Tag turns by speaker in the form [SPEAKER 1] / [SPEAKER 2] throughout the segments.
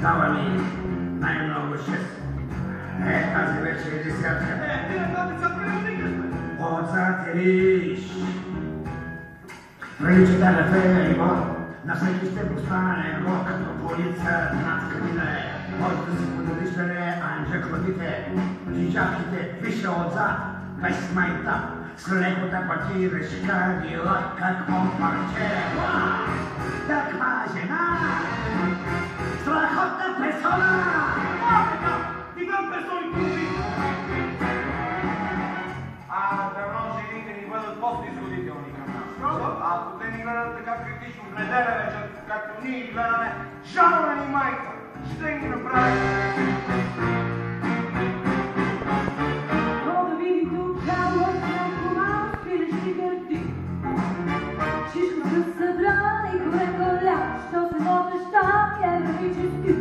[SPEAKER 1] Dava mi najmnogo 6. Тази вечер е десятка. Отзад риш. Приличата на фея има. На всеки ще постане едно като полица над кабина е. Може да си подадиш да не анджак водите, джиджавките, вижте отзад, без майта. С лекота пътираш кардио, как мон парче. Таква жена! Страхотна персона!
[SPEAKER 2] Имам персони купи! Дано жените ни бъдат по-снизходителни към нас. Ако те ни гледат така критично в неделя вечер, както ние ги гледаме, жална ни майка! Ще ни направи!
[SPEAKER 3] Да види тук жало, някакво малко пилещи гърди. Шишко се събра и горе голя, що се моташ там, евровически.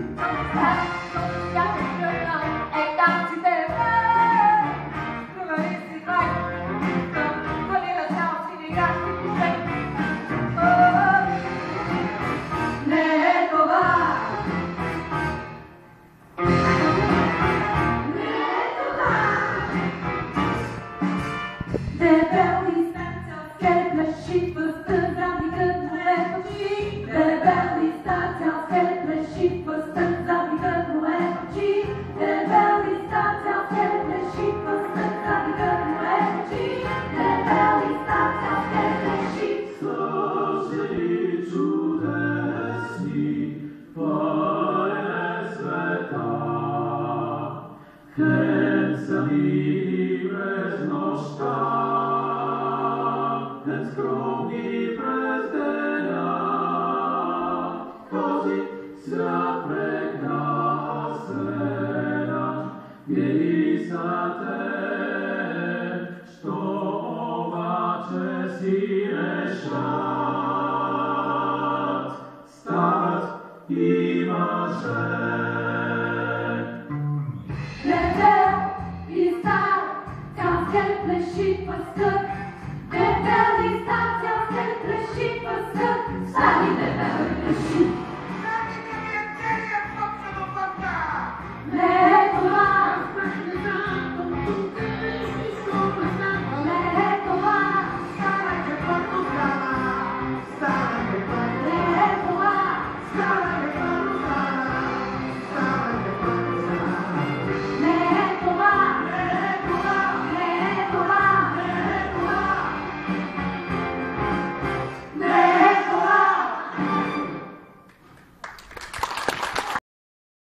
[SPEAKER 4] Si resza